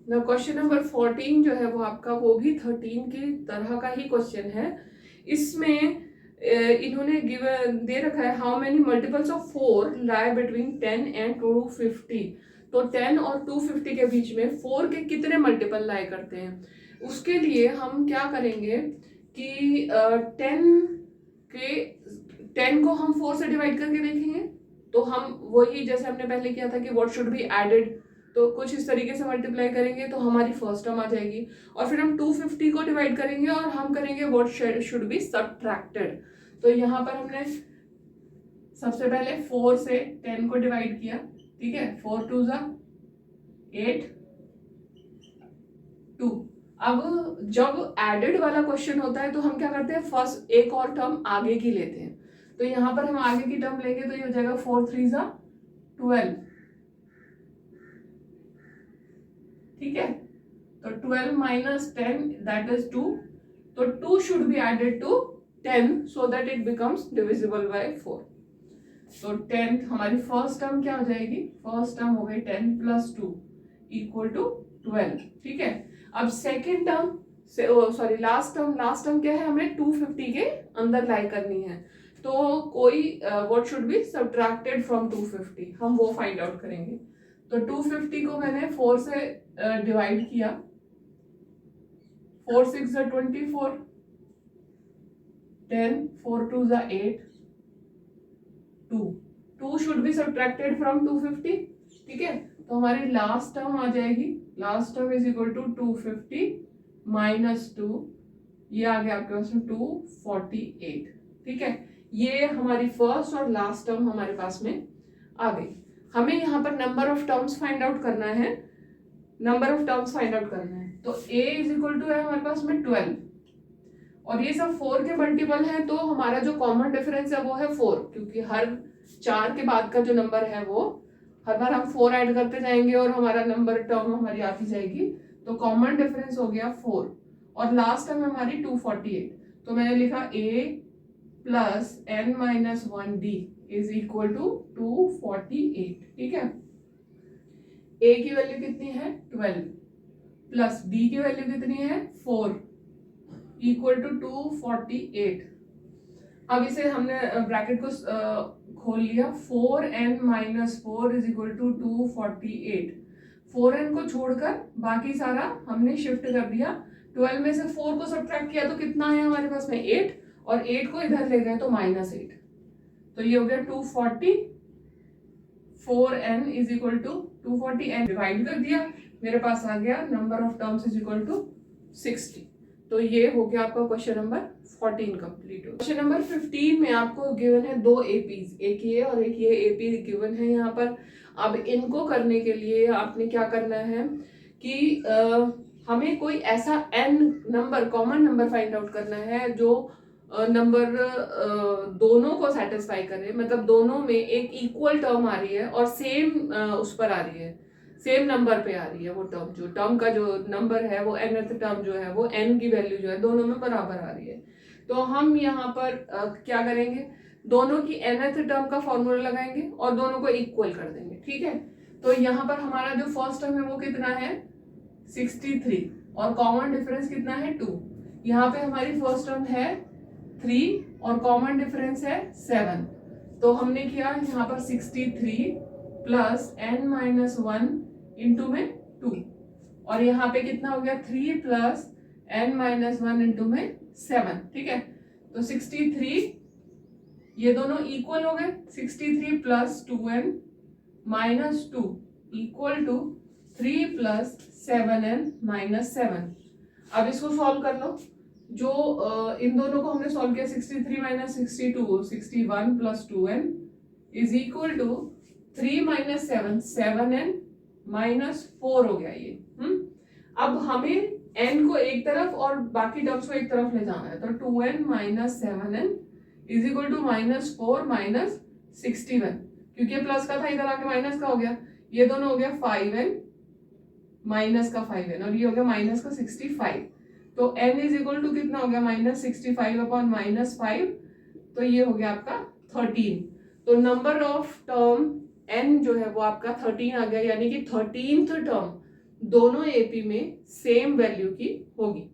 ना question number 14 जो है वो आपका, वो भी 13 की तरह का ही क्वेश्चन है। इसमें इन्होंने गिवन दे रखा है how many multiples of 4 lie between 10 and 250। तो 10 और 250 के बीच में 4 के कितने मल्टीपल लाई करते हैं। उसके लिए हम क्या करेंगे कि 10 को हम 4 से डिवाइड करके देखेंगे। तो हम वही जैसे हमने पहले किया था कि व्हाट शुड बी एडेड, तो कुछ इस तरीके से मल्टीप्लाई करेंगे तो हमारी फर्स्ट टर्म आ जाएगी। और फिर हम 250 को डिवाइड करेंगे और हम करेंगे व्हाट शुड बी सबट्रैक्टेड। तो यहाँ पर हमने सबसे पहले 4 से 10 को डिवाइड किया, ठीक है, 4 2 ज़ा 8 2। अब जब एडेड वाला क्वेश्चन होता है तो हम क्या करते हैं, फर्स्ट एक और टर्म आगे की लेते हैं। तो यहाँ पर हम आगे की टर्म लेंगे तो ये हो जाएगा 4 3 ज़ा 12, ठीक है। तो 12 माइनस 10 दैट इज 2। तो 2 should be added to 10 so that it becomes divisible by 4। तो 10 हमारी फर्स्ट टर्म क्या हो जाएगी, फर्स्ट टर्म हो गई 10 प्लस 2 इक्वल टू 12, ठीक है। अब second term sorry last term क्या है, हमें 250 के अंदर लाई करनी है। तो कोई what should be subtracted from 250, हम वो फाइंड आउट करेंगे। तो 250 को मैंने 4 से डिवाइड किया, 4 6 ज़ा 24, 10 4 2 ज़ा 8 2 शुड बी सबट्रैक्टेड फ्रॉम 250, ठीक है। तो हमारी लास्ट टर्म आ जाएगी, last term is equal to 250 minus 2, ये आ गया आपके पास में 248, ठीक है। ये हमारी फर्स्ट और लास्ट टर्म हमारे पास में आ गई। हमें यहाँ पर number of terms find out करना है, number of terms find out करना है। तो a इज इक्वल टू है हमारे पास में 12 और ये सब 4 के मल्टीपल है, तो हमारा जो कॉमन डिफरेंस है वो है 4, क्योंकि हर 4 के बाद का जो नंबर है वो हर बार हम 4 ऐड करते जाएंगे और हमारा नंबर टर्म हमारी आती जाएगी। तो कॉमन डिफरेंस हो गया 4 और लास्ट टर्म हमारी 248। तो मैंने लिखा a plus n minus 1 d is equal to 248, ठीक है। a की वैल्यू कितनी है 12 प्लस d की वैल्यू कितनी है 4 इक्वल टू 248। अब इसे हमने ब्रैकेट को खोल लिया, 4n minus 4 is equal to 248। 4n को छोड़कर बाकी सारा हमने शिफ्ट कर दिया। 12 में से 4 को सब्ट्रैक्ट किया तो कितना है हमारे पास में 8, और 8 को इधर ले गए तो माइनस 8। तो ये हो गया 240, 4n is equal to 240n divide कर दिया, मेरे पास आ गया number of terms is equal to 60। तो ये हो गया आपका क्वेश्चन नंबर 14 कंप्लीट हो। क्वेश्चन नंबर 15 में आपको गिवन है 2 एपीज, एक ये और एक ये एपी गिवन है यहाँ पर। अब इनको करने के लिए आपने क्या करना है कि हमें कोई ऐसा n number, common number find out करना है जो नंबर दोनों को सेटिस्फाई करे, मतलब दोनों में एक इक्वल टर्म आ रही है और सेम उस पर आ रही है, सेम नंबर पे आ रही है वो टर्म, जो टर्म का जो नंबर है वो nth टर्म जो है वो n की वैल्यू जो है दोनों में बराबर आ रही है। तो हम यहाँ पर क्या करेंगे, दोनों की nth टर्म का फॉर्मूला लगाएंगे और दोनों को इक्वल कर देंगे, ठीक है। तो यहाँ पर हमारा जो फर्स्ट टर्म है वो कितना है 63 और कॉमन डिफरेंस कितना है 2। यहाँ पे हमारी फर्स्ट टर्म है 3 और कॉमन डिफरेंस है 7। तो हमने किया यहाँ पर 63 प्लस n माइनस 1 इंटू में 2, और यहाँ पे कितना हो गया 3 प्लस n माइनस 1 इंटू में 7, ठीक है। तो 63 ये दोनों इक्वल हो गए, 63 plus 2n minus 2 equal to 3 plus 7n minus 7। अब इसको सॉल्व कर लो, जो इन दोनों को हमने सॉल्व किया 63 minus 62 61 plus 2n is equal to 3 minus 7 7n minus 4 हो गया ये। अब हमें n को एक तरफ और बाकी टर्म्स को एक तरफ ले जाना है, तो 2n minus 7n is equal to minus 4 minus 61, क्योंकि प्लस का था इधर आके माइनस का हो गया, ये दोनों हो गया 5n माइनस का 5n और ये हो गया माइनस का 65। तो n इज इक्वल टू कितना हो गया माइनस 65 अपॉन माइनस 5, तो ये हो गया आपका 13। तो नंबर ऑफ टर्म n जो है वो आपका 13 आ गया, यानी कि 13th टर्म दोनों एपी में सेम वैल्यू की होगी।